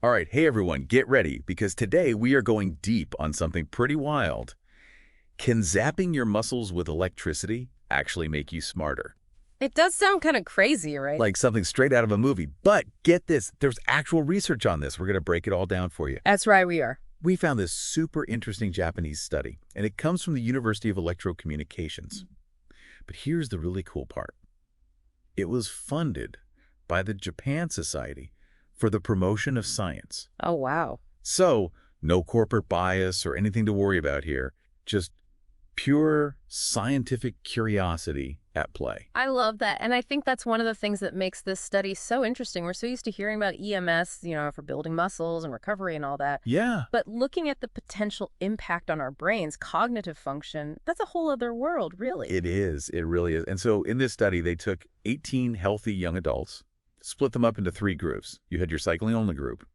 All right, hey everyone, get ready, because today we are going deep on something pretty wild. Can zapping your muscles with electricity actually make you smarter? It does sound kind of crazy, right? Like something straight out of a movie. But get this, there's actual research on this. We're going to break it all down for you. That's right, we are. We found this super interesting Japanese study, and it comes from the University of Electro-Communications. But here's the really cool part. It was funded by the Japan Society for the Promotion of Science. Oh, wow. So, no corporate bias or anything to worry about here. Just pure scientific curiosity at play. I love that. And I think that's one of the things that makes this study so interesting. We're so used to hearing about EMS, for building muscles and recovery and all that. Yeah. But looking at the potential impact on our brains, cognitive function, that's a whole other world, really. It is. It really is. And so in this study, they took 18 healthy young adults, split them up into 3 groups. You had your cycling-only group.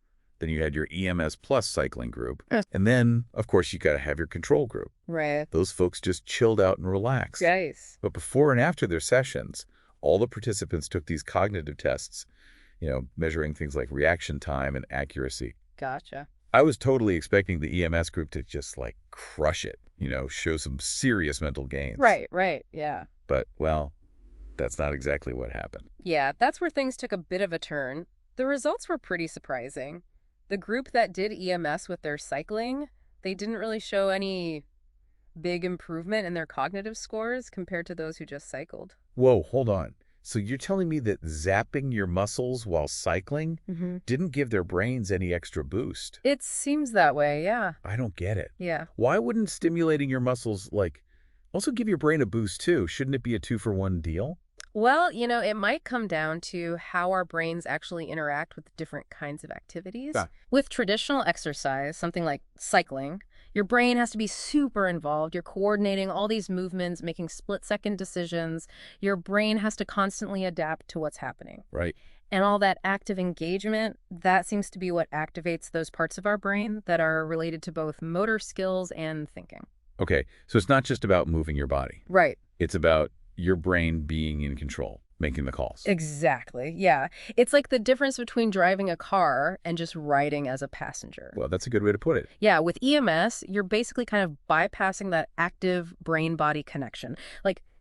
Then you had your EMS plus cycling group. And then, of course, you got to have your control group. Right. Those folks just chilled out and relaxed. Nice. But before and after their sessions, all the participants took these cognitive tests, measuring things like reaction time and accuracy. Gotcha. I was totally expecting the EMS group to just, crush it, show some serious mental gains. Right, yeah. But, well, that's not exactly what happened. Yeah, that's where things took a bit of a turn. The results were pretty surprising. The group that did EMS with their cycling, they didn't really show any big improvement in their cognitive scores compared to those who just cycled. Whoa, hold on. So you're telling me that zapping your muscles while cycling didn't give their brains any extra boost? It seems that way, yeah. I don't get it. Yeah. Why wouldn't stimulating your muscles, also give your brain a boost too? Shouldn't it be a 2-for-1 deal? Well, it might come down to how our brains actually interact with different kinds of activities. Ah. With traditional exercise, something like cycling, your brain has to be super involved. You're coordinating all these movements, making split-second decisions. Your brain has to constantly adapt to what's happening. Right. And all that active engagement, that seems to be what activates those parts of our brain that are related to both motor skills and thinking. Okay, so it's not just about moving your body. Right. It's about your brain being in control, making the calls. Exactly. Yeah. It's like the difference between driving a car and just riding as a passenger. Well, that's a good way to put it. Yeah. With EMS, you're basically kind of bypassing that active brain-body connection.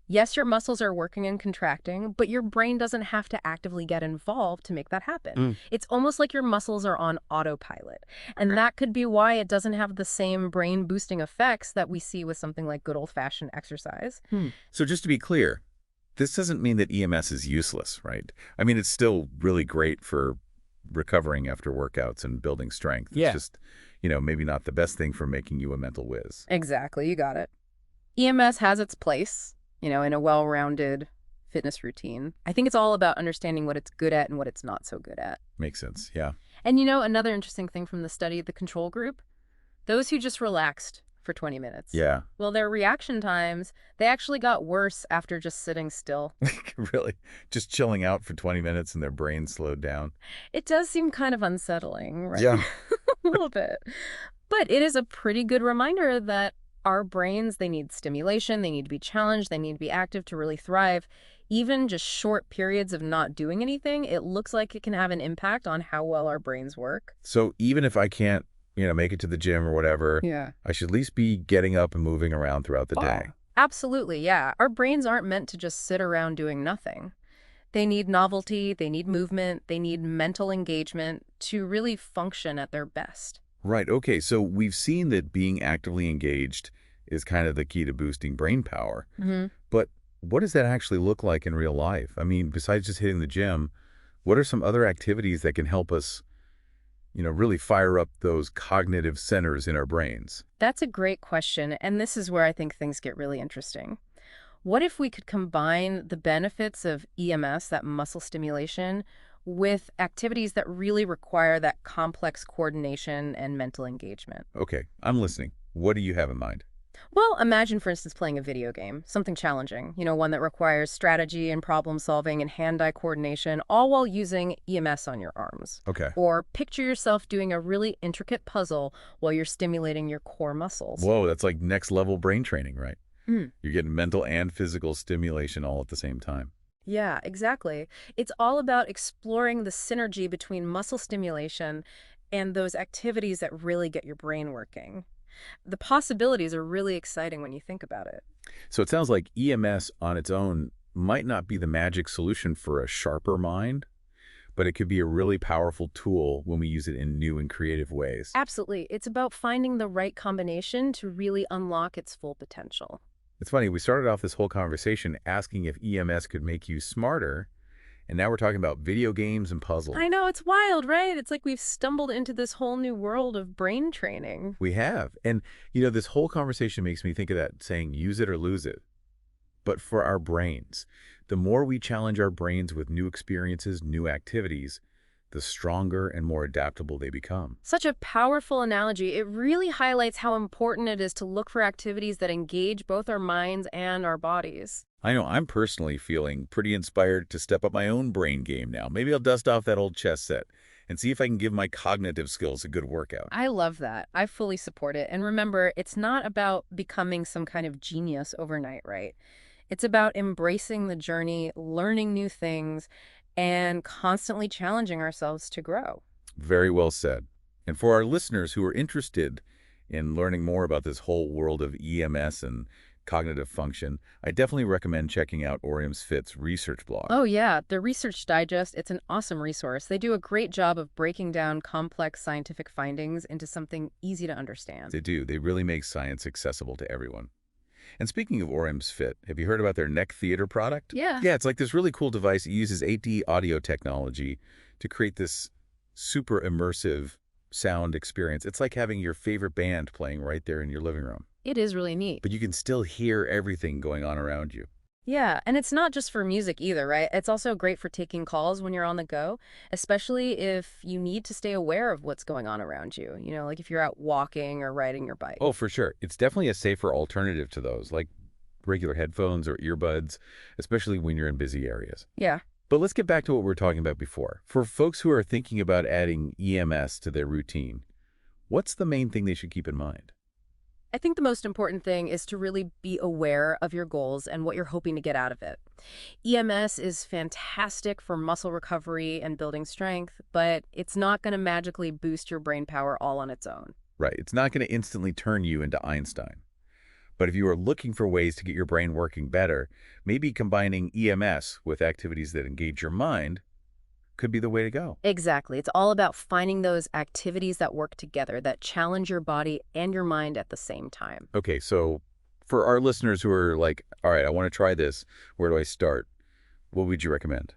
Yes, your muscles are working and contracting, but your brain doesn't have to actively get involved to make that happen. It's almost like your muscles are on autopilot. And that could be why it doesn't have the same brain-boosting effects that we see with something like good old-fashioned exercise. So just to be clear, this doesn't mean that EMS is useless, right? I mean, it's still really great for recovering after workouts and building strength. Yeah. It's just, maybe not the best thing for making you a mental whiz. Exactly. You got it. EMS has its place, in a well-rounded fitness routine. I think it's all about understanding what it's good at and what it's not so good at. Makes sense, yeah. And another interesting thing from the study, the control group, those who just relaxed for 20 minutes. Yeah. Well, their reaction times, they actually got worse after just sitting still. Really? Just chilling out for 20 minutes and their brain slowed down? It does seem kind of unsettling, right? Yeah. A little bit. But it is a pretty good reminder that our brains, they need stimulation, they need to be challenged, they need to be active to really thrive. Even just short periods of not doing anything, it looks like it can have an impact on how well our brains work. So even if I can't, make it to the gym or whatever, Yeah. I should at least be getting up and moving around throughout the day. Absolutely, yeah. Our brains aren't meant to just sit around doing nothing. They need novelty, they need movement, they need mental engagement to really function at their best. Right. Okay. So we've seen that being actively engaged is kind of the key to boosting brain power. But what does that actually look like in real life? I mean, besides just hitting the gym, what are some other activities that can help us, really fire up those cognitive centers in our brains? That's a great question. And this is where I think things get really interesting. What if we could combine the benefits of EMS, that muscle stimulation, with activities that really require that complex coordination and mental engagement? Okay, I'm listening. What do you have in mind? Well, imagine, for instance, playing a video game, something challenging, one that requires strategy and problem solving and hand-eye coordination, all while using EMS on your arms. Okay. Or picture yourself doing a really intricate puzzle while you're stimulating your core muscles. Whoa, that's like next level brain training, right? You're getting mental and physical stimulation all at the same time. Yeah, exactly. It's all about exploring the synergy between muscle stimulation and those activities that really get your brain working. The possibilities are really exciting when you think about it. So it sounds like EMS on its own might not be the magic solution for a sharper mind, but it could be a really powerful tool when we use it in new and creative ways. Absolutely. It's about finding the right combination to really unlock its full potential. It's funny, we started off this whole conversation asking if EMS could make you smarter, and now we're talking about video games and puzzles. I know, it's wild, right? It's like we've stumbled into this whole new world of brain training. We have. And, this whole conversation makes me think of that saying, use it or lose it. But for our brains, the more we challenge our brains with new experiences, new activities, the stronger and more adaptable they become. Such a powerful analogy. It really highlights how important it is to look for activities that engage both our minds and our bodies. I know I'm personally feeling pretty inspired to step up my own brain game now. Maybe I'll dust off that old chess set and see if I can give my cognitive skills a good workout. I love that. I fully support it. And remember, it's not about becoming some kind of genius overnight, right? It's about embracing the journey, learning new things, and constantly challenging ourselves to grow. Very well said. And for our listeners who are interested in learning more about this whole world of EMS and cognitive function, I definitely recommend checking out Orium's Fit's research blog. Oh, yeah, the Research Digest, it's an awesome resource. They do a great job of breaking down complex scientific findings into something easy to understand. They do. They really make science accessible to everyone. And speaking of Orium's Fit, have you heard about their neck theater product? Yeah. Yeah, it's like this really cool device. It uses 8D audio technology to create this super immersive sound experience. It's like having your favorite band playing right there in your living room. It is really neat. But you can still hear everything going on around you. Yeah, and it's not just for music either, right? It's also great for taking calls when you're on the go, especially if you need to stay aware of what's going on around you. Like if you're out walking or riding your bike. Oh, for sure. It's definitely a safer alternative to those, like regular headphones or earbuds, especially when you're in busy areas. Yeah. But let's get back to what we were talking about before. For folks who are thinking about adding EMS to their routine, what's the main thing they should keep in mind? I think the most important thing is to really be aware of your goals and what you're hoping to get out of it. EMS is fantastic for muscle recovery and building strength, but it's not going to magically boost your brain power all on its own. Right. It's not going to instantly turn you into Einstein. But if you are looking for ways to get your brain working better, maybe combining EMS with activities that engage your mind could be the way to go. Exactly. It's all about finding those activities that work together, that challenge your body and your mind at the same time. Okay, so for our listeners who are like, all right, I want to try this, where do I start? What would you recommend?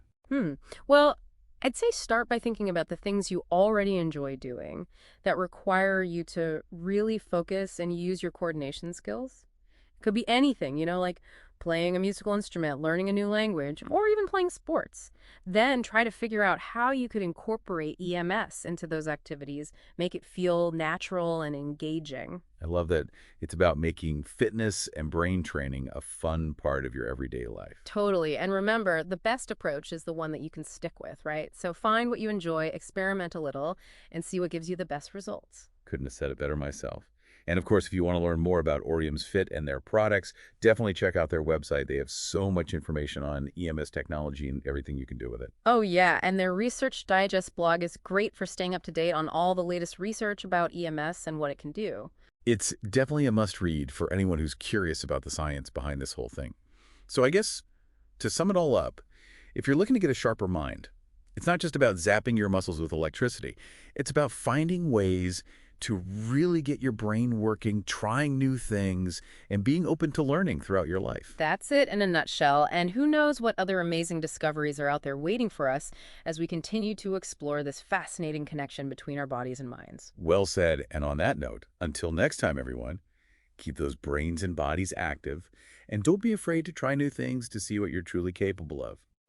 Well, I'd say start by thinking about the things you already enjoy doing that require you to really focus and use your coordination skills. It could be anything, like playing a musical instrument, learning a new language, or even playing sports. Then try to figure out how you could incorporate EMS into those activities, make it feel natural and engaging. I love that it's about making fitness and brain training a fun part of your everyday life. Totally. And remember, the best approach is the one that you can stick with, right? So find what you enjoy, experiment a little, and see what gives you the best results. Couldn't have said it better myself. And of course, if you want to learn more about Orium's Fit and their products, definitely check out their website. They have so much information on EMS technology and everything you can do with it. Oh, yeah. And their Research Digest blog is great for staying up to date on all the latest research about EMS and what it can do. It's definitely a must-read for anyone who's curious about the science behind this whole thing. So I guess, to sum it all up, if you're looking to get a sharper mind, it's not just about zapping your muscles with electricity. It's about finding ways to really get your brain working, trying new things, and being open to learning throughout your life. That's it in a nutshell, and who knows what other amazing discoveries are out there waiting for us as we continue to explore this fascinating connection between our bodies and minds. Well said, and on that note, until next time, everyone, keep those brains and bodies active, and don't be afraid to try new things to see what you're truly capable of.